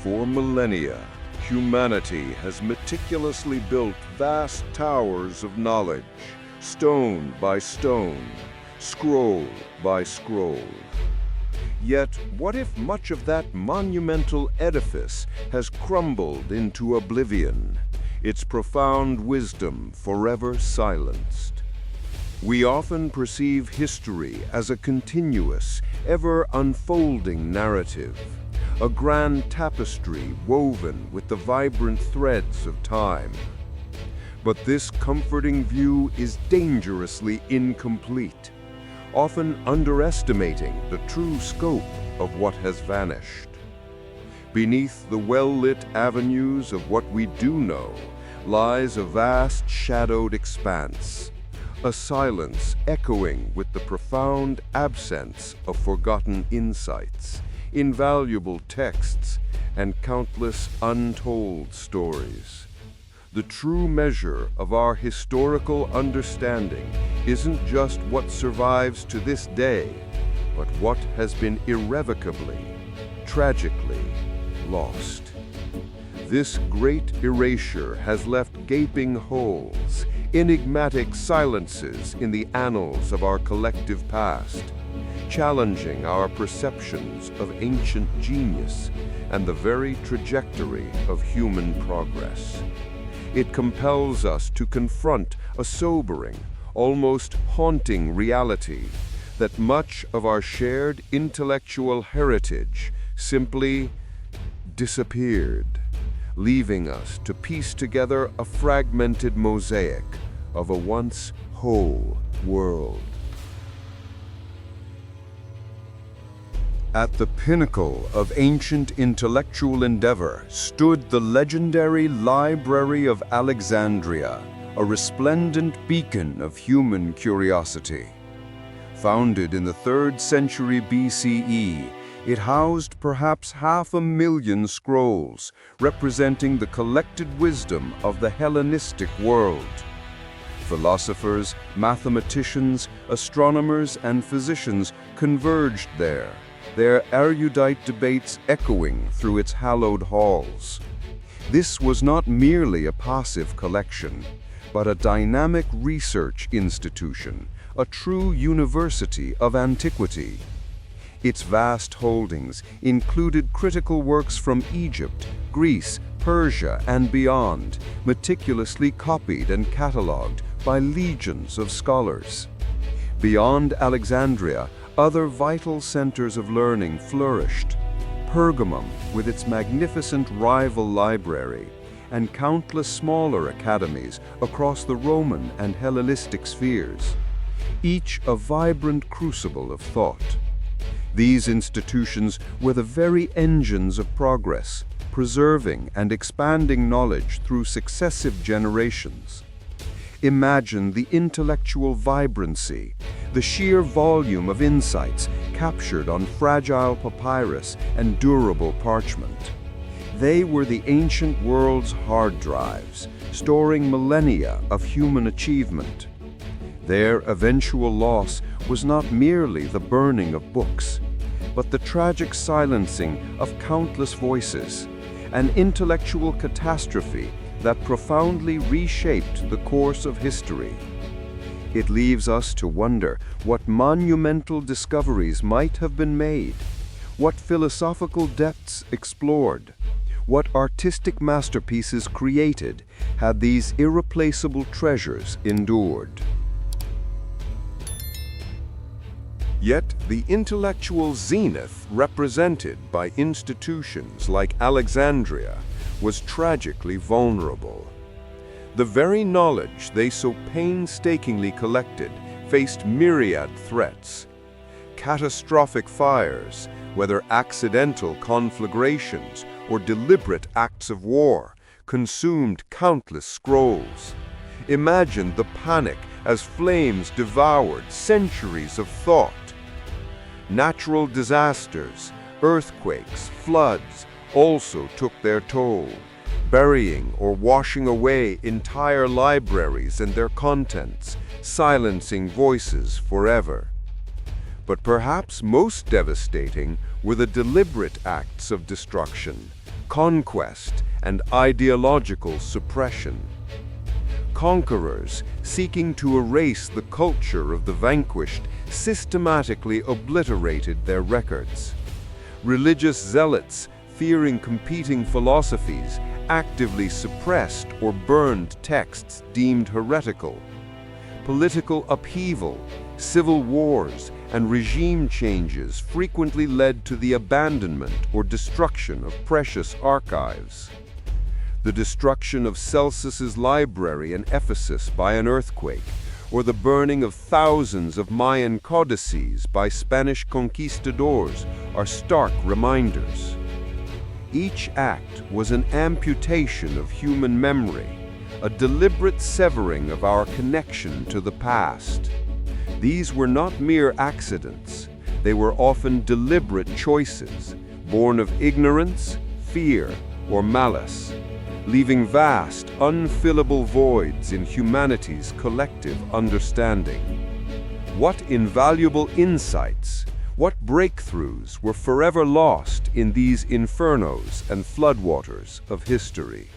For millennia, humanity has meticulously built vast towers of knowledge, stone by stone, scroll by scroll. Yet, what if much of that monumental edifice has crumbled into oblivion, its profound wisdom forever silenced? We often perceive history as a continuous, ever-unfolding narrative, a grand tapestry woven with the vibrant threads of time. But this comforting view is dangerously incomplete, often underestimating the true scope of what has vanished. Beneath the well-lit avenues of what we do know lies a vast shadowed expanse, a silence echoing with the profound absence of forgotten insights, invaluable texts, and countless untold stories. The true measure of our historical understanding isn't just what survives to this day, but what has been irrevocably, tragically lost. This great erasure has left gaping holes, enigmatic silences in the annals of our collective past, challenging our perceptions of ancient genius and the very trajectory of human progress. It compels us to confront a sobering, almost haunting reality that much of our shared intellectual heritage simply disappeared, leaving us to piece together a fragmented mosaic of a once whole world. At the pinnacle of ancient intellectual endeavor stood the legendary Library of Alexandria, a resplendent beacon of human curiosity. Founded in the 3rd century BCE, it housed perhaps 500,000 scrolls, representing the collected wisdom of the Hellenistic world. Philosophers, mathematicians, astronomers, and physicians converged there, their erudite debates echoing through its hallowed halls. This was not merely a passive collection, but a dynamic research institution, a true university of antiquity. Its vast holdings included critical works from Egypt, Greece, Persia, and beyond, meticulously copied and catalogued by legions of scholars. Beyond Alexandria, other vital centers of learning flourished: Pergamum with its magnificent rival library, and countless smaller academies across the Roman and Hellenistic spheres, each a vibrant crucible of thought. These institutions were the very engines of progress, preserving and expanding knowledge through successive generations. Imagine the intellectual vibrancy, the sheer volume of insights captured on fragile papyrus and durable parchment. They were the ancient world's hard drives, storing millennia of human achievement. Their eventual loss was not merely the burning of books, but the tragic silencing of countless voices, an intellectual catastrophe that profoundly reshaped the course of history. It leaves us to wonder what monumental discoveries might have been made, what philosophical depths explored, what artistic masterpieces created had these irreplaceable treasures endured. Yet the intellectual zenith represented by institutions like Alexandria was tragically vulnerable. The very knowledge they so painstakingly collected faced myriad threats. Catastrophic fires, whether accidental conflagrations or deliberate acts of war, consumed countless scrolls. Imagine the panic as flames devoured centuries of thought. Natural disasters, earthquakes, floods, also took their toll, burying or washing away entire libraries and their contents, silencing voices forever. But perhaps most devastating were the deliberate acts of destruction, conquest, and ideological suppression. Conquerors, seeking to erase the culture of the vanquished, systematically obliterated their records. Religious zealots, fearing competing philosophies, actively suppressed or burned texts deemed heretical. Political upheaval, civil wars, and regime changes frequently led to the abandonment or destruction of precious archives. The destruction of Celsus's library in Ephesus by an earthquake, or the burning of thousands of Mayan codices by Spanish conquistadors are stark reminders. Each act was an amputation of human memory, a deliberate severing of our connection to the past. These were not mere accidents. They were often deliberate choices, born of ignorance, fear, or malice, leaving vast, unfillable voids in humanity's collective understanding. What invaluable insights, what breakthroughs were forever lost in these infernos and floodwaters of history.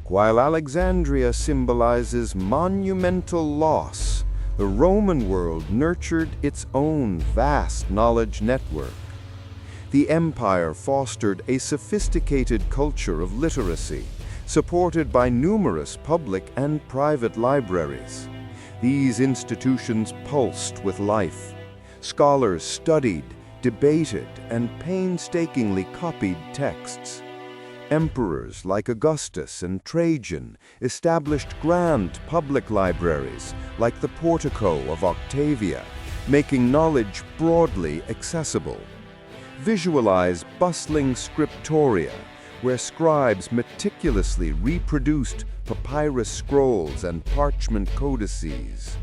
While Alexandria symbolizes monumental loss, the Roman world nurtured its own vast knowledge network. The empire fostered a sophisticated culture of literacy, supported by numerous public and private libraries. These institutions pulsed with life. Scholars studied, debated, and painstakingly copied texts. Emperors like Augustus and Trajan established grand public libraries like the Portico of Octavia, making knowledge broadly accessible. Visualize bustling scriptoria, where scribes meticulously reproduced papyrus scrolls and parchment codices.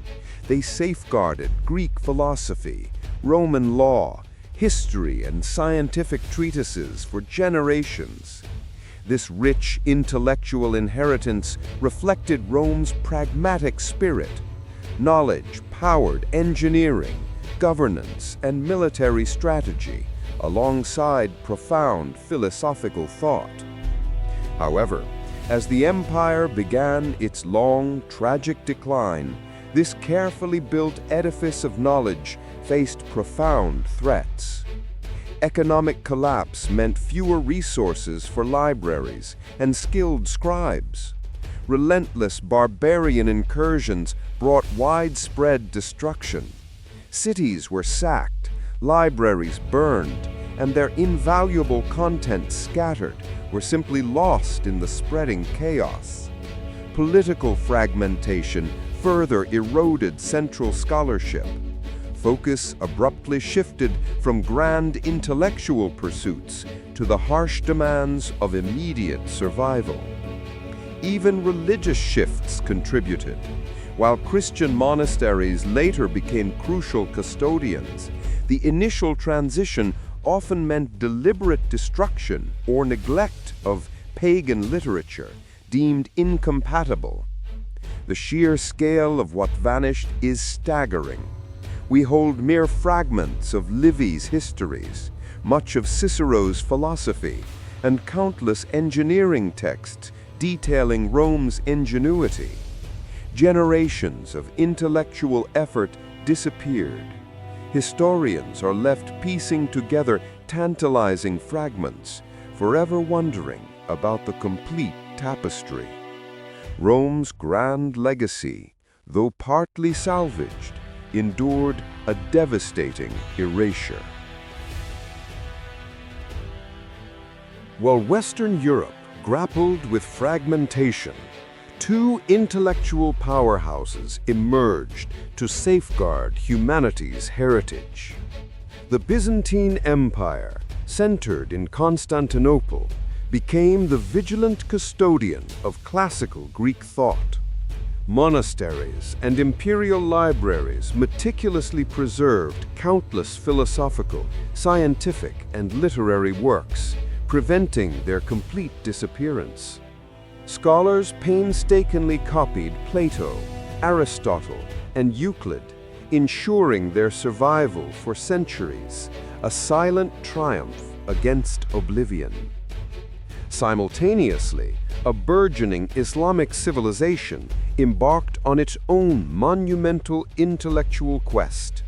They safeguarded Greek philosophy, Roman law, history, and scientific treatises for generations. This rich intellectual inheritance reflected Rome's pragmatic spirit. Knowledge powered engineering, governance, and military strategy, alongside profound philosophical thought. However, as the empire began its long, tragic decline, this carefully built edifice of knowledge faced profound threats. Economic collapse meant fewer resources for libraries and skilled scribes. Relentless barbarian incursions brought widespread destruction. Cities were sacked, libraries burned, and their invaluable content scattered or simply lost in the spreading chaos. Political fragmentation further eroded central scholarship. Focus abruptly shifted from grand intellectual pursuits to the harsh demands of immediate survival. Even religious shifts contributed. While Christian monasteries later became crucial custodians, the initial transition often meant deliberate destruction or neglect of pagan literature, deemed incompatible. The sheer scale of what vanished is staggering. We hold mere fragments of Livy's histories, much of Cicero's philosophy, and countless engineering texts detailing Rome's ingenuity. Generations of intellectual effort disappeared. Historians are left piecing together tantalizing fragments, forever wondering about the complete tapestry. Rome's grand legacy, though partly salvaged, endured a devastating erasure. While Western Europe grappled with fragmentation, two intellectual powerhouses emerged to safeguard humanity's heritage. The Byzantine Empire, centered in Constantinople, became the vigilant custodian of classical Greek thought. Monasteries and imperial libraries meticulously preserved countless philosophical, scientific, and literary works, preventing their complete disappearance. Scholars painstakingly copied Plato, Aristotle, and Euclid, ensuring their survival for centuries, a silent triumph against oblivion. Simultaneously, a burgeoning Islamic civilization embarked on its own monumental intellectual quest.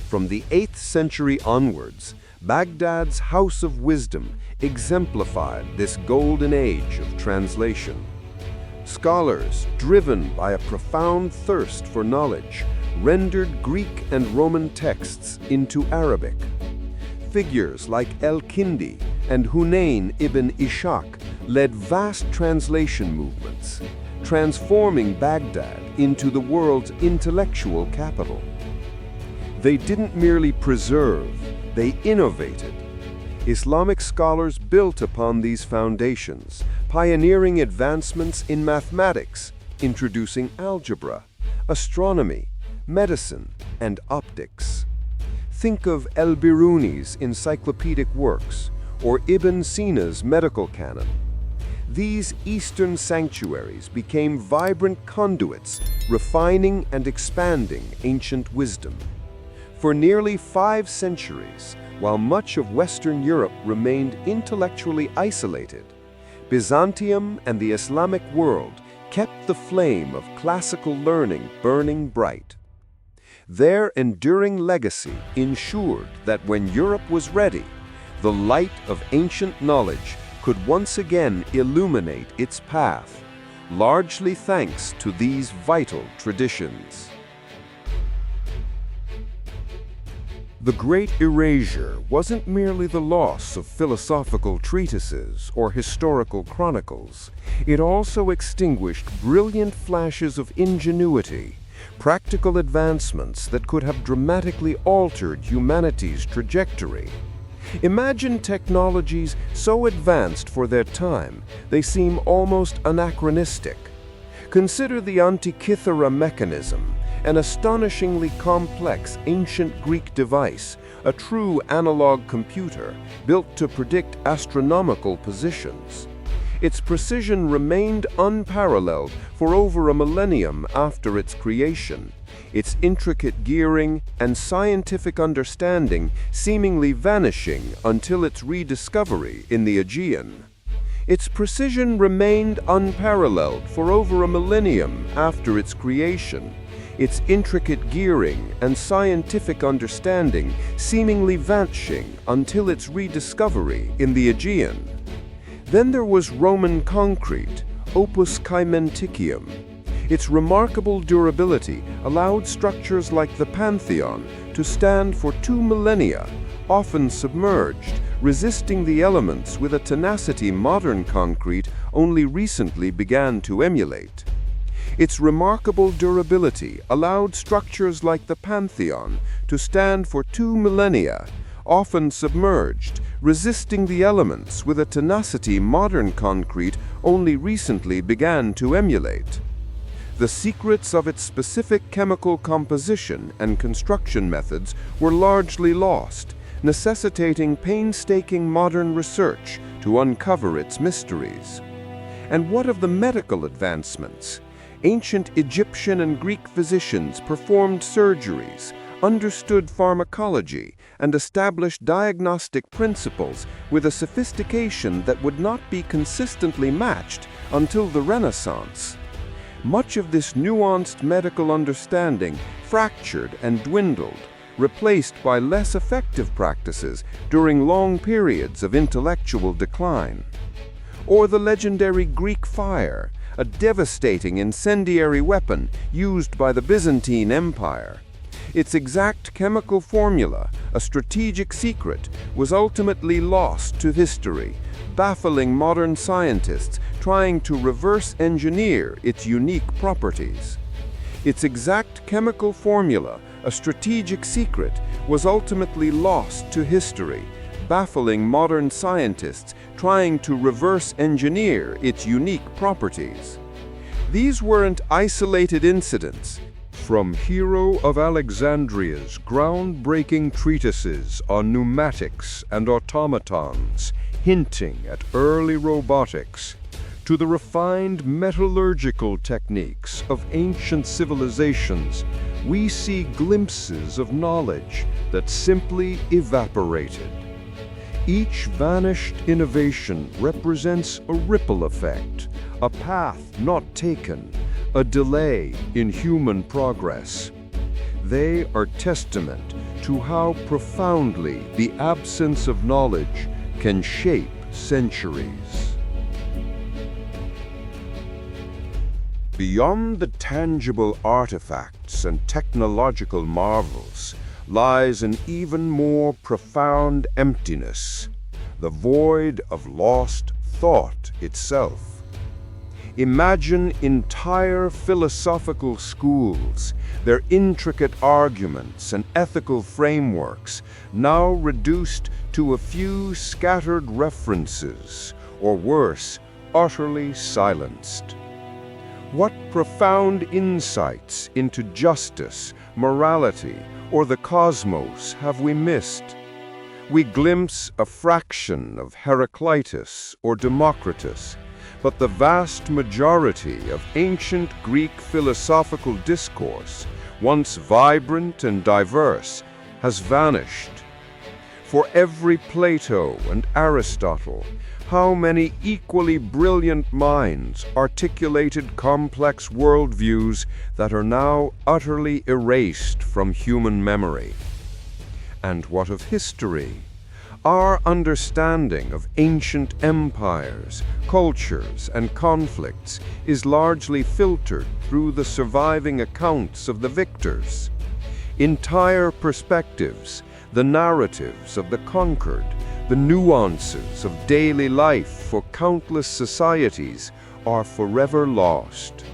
From the 8th century onwards, Baghdad's House of Wisdom exemplified this golden age of translation. Scholars, driven by a profound thirst for knowledge, rendered Greek and Roman texts into Arabic. Figures like El-Kindi and Hunayn ibn Ishaq led vast translation movements, transforming Baghdad into the world's intellectual capital. They didn't merely preserve, they innovated. Islamic scholars built upon these foundations, pioneering advancements in mathematics, introducing algebra, astronomy, medicine, and optics. Think of El-Biruni's encyclopedic works, or Ibn Sina's medical canon. These Eastern sanctuaries became vibrant conduits, refining and expanding ancient wisdom. For nearly 5 centuries, while much of Western Europe remained intellectually isolated, Byzantium and the Islamic world kept the flame of classical learning burning bright. Their enduring legacy ensured that when Europe was ready, the light of ancient knowledge could once again illuminate its path, largely thanks to these vital traditions. The Great Erasure wasn't merely the loss of philosophical treatises or historical chronicles. It also extinguished brilliant flashes of ingenuity, practical advancements that could have dramatically altered humanity's trajectory. Imagine technologies so advanced for their time, they seem almost anachronistic. Consider the Antikythera Mechanism, an astonishingly complex ancient Greek device, a true analog computer built to predict astronomical positions. Its precision remained unparalleled for over a millennium after its creation, its intricate gearing and scientific understanding seemingly vanishing until its rediscovery in the Aegean. Its precision remained unparalleled for over a millennium after its creation, its intricate gearing and scientific understanding seemingly vanishing until its rediscovery in the Aegean. Then there was Roman concrete, opus caementicum. Its remarkable durability allowed structures like the Pantheon to stand for 2 millennia, often submerged, resisting the elements with a tenacity modern concrete only recently began to emulate. Its remarkable durability allowed structures like the Pantheon to stand for 2 millennia, often submerged, resisting the elements with a tenacity modern concrete only recently began to emulate. The secrets of its specific chemical composition and construction methods were largely lost, necessitating painstaking modern research to uncover its mysteries. And what of the medical advancements? Ancient Egyptian and Greek physicians performed surgeries, understood pharmacology, and established diagnostic principles with a sophistication that would not be consistently matched until the Renaissance. Much of this nuanced medical understanding fractured and dwindled, replaced by less effective practices during long periods of intellectual decline. Or the legendary Greek fire, a devastating incendiary weapon used by the Byzantine Empire. Its exact chemical formula, a strategic secret, was ultimately lost to history, baffling modern scientists trying to reverse engineer its unique properties. Its exact chemical formula, a strategic secret, was ultimately lost to history, baffling modern scientists trying to reverse engineer its unique properties. These weren't isolated incidents. From Hero of Alexandria's groundbreaking treatises on pneumatics and automatons, hinting at early robotics, to the refined metallurgical techniques of ancient civilizations, we see glimpses of knowledge that simply evaporated. Each vanished innovation represents a ripple effect, a path not taken, a delay in human progress. They are testament to how profoundly the absence of knowledge can shape centuries. Beyond the tangible artifacts and technological marvels lies an even more profound emptiness, the void of lost thought itself. Imagine entire philosophical schools, their intricate arguments and ethical frameworks now reduced to a few scattered references, or worse, utterly silenced. What profound insights into justice, morality, or the cosmos have we missed? We glimpse a fraction of Heraclitus or Democritus, but the vast majority of ancient Greek philosophical discourse, once vibrant and diverse, has vanished. For every Plato and Aristotle, how many equally brilliant minds articulated complex worldviews that are now utterly erased from human memory? And what of history? Our understanding of ancient empires, cultures, and conflicts is largely filtered through the surviving accounts of the victors. Entire perspectives, the narratives of the conquered, the nuances of daily life for countless societies are forever lost.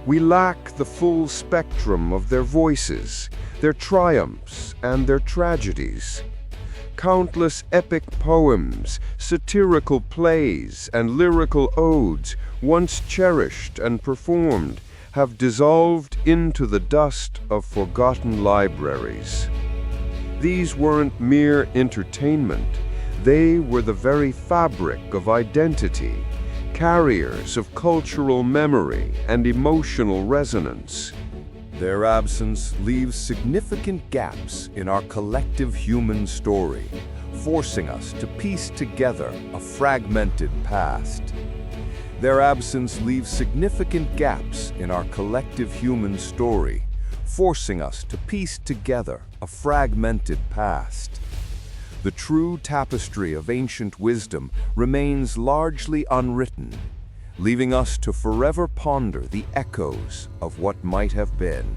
We lack the full spectrum of their voices, their triumphs, and their tragedies. Countless epic poems, satirical plays, and lyrical odes, once cherished and performed, have dissolved into the dust of forgotten libraries. These weren't mere entertainment. They were the very fabric of identity, carriers of cultural memory and emotional resonance. Their absence leaves significant gaps in our collective human story, forcing us to piece together a fragmented past. Their absence leaves significant gaps in our collective human story, forcing us to piece together a fragmented past. The true tapestry of ancient wisdom remains largely unwritten, leaving us to forever ponder the echoes of what might have been.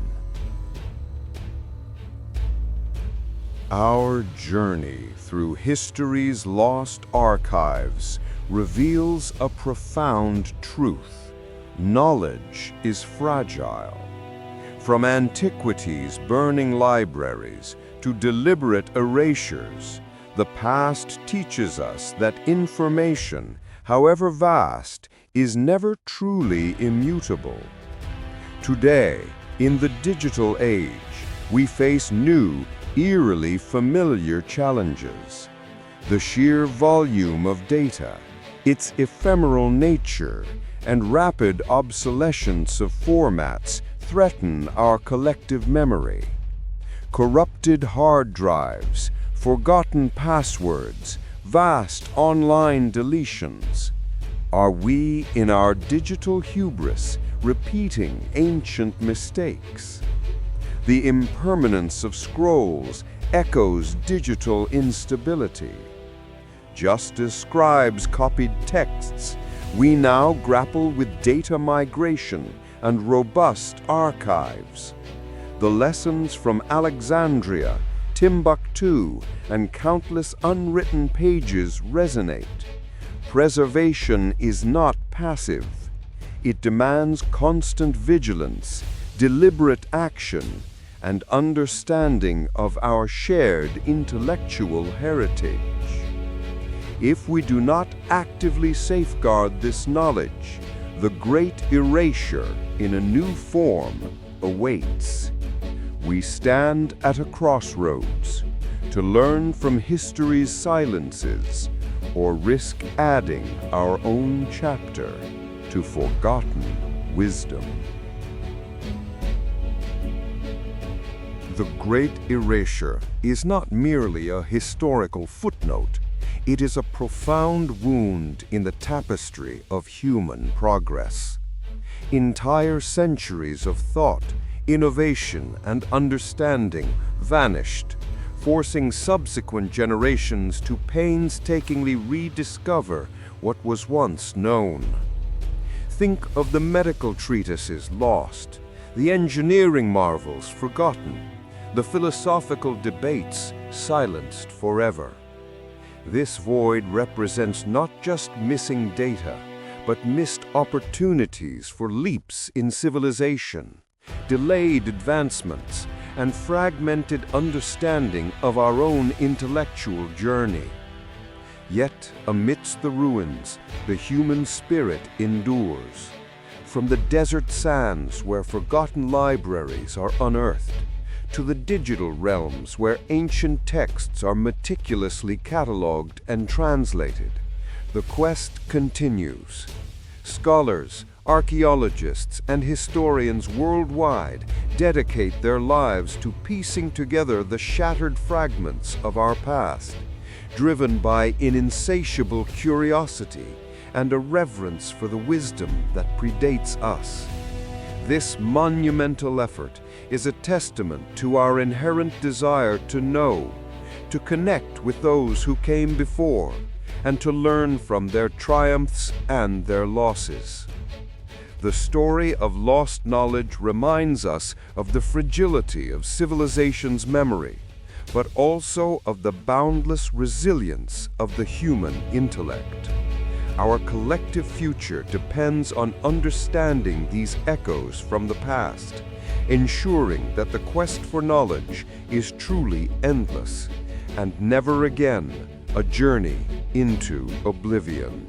Our journey through history's lost archives reveals a profound truth. Knowledge is fragile. From antiquity's burning libraries to deliberate erasures, the past teaches us that information, however vast, is never truly immutable. Today, in the digital age, we face new, eerily familiar challenges. The sheer volume of data, its ephemeral nature, and rapid obsolescence of formats threaten our collective memory. Corrupted hard drives, forgotten passwords, vast online deletions. Are we, in our digital hubris, repeating ancient mistakes? The impermanence of scrolls echoes digital instability. Just as scribes copied texts, we now grapple with data migration and robust archives. The lessons from Alexandria, Timbuktu, and countless unwritten pages resonate. Preservation is not passive. It demands constant vigilance, deliberate action, and understanding of our shared intellectual heritage. If we do not actively safeguard this knowledge, the Great Erasure in a new form awaits. We stand at a crossroads to learn from history's silences or risk adding our own chapter to forgotten wisdom. The Great Erasure is not merely a historical footnote, It is a profound wound in the tapestry of human progress. Entire centuries of thought, innovation, and understanding vanished, forcing subsequent generations to painstakingly rediscover what was once known. Think of the medical treatises lost, the engineering marvels forgotten, the philosophical debates silenced forever. This void represents not just missing data, but missed opportunities for leaps in civilization, delayed advancements, and fragmented understanding of our own intellectual journey. Yet, amidst the ruins, the human spirit endures. From the desert sands where forgotten libraries are unearthed, to the digital realms where ancient texts are meticulously catalogued and translated, the quest continues. Scholars, archaeologists, and historians worldwide dedicate their lives to piecing together the shattered fragments of our past, driven by an insatiable curiosity and a reverence for the wisdom that predates us. This monumental effort is a testament to our inherent desire to know, to connect with those who came before, and to learn from their triumphs and their losses. The story of lost knowledge reminds us of the fragility of civilization's memory, but also of the boundless resilience of the human intellect. Our collective future depends on understanding these echoes from the past, ensuring that the quest for knowledge is truly endless and never again a journey into oblivion.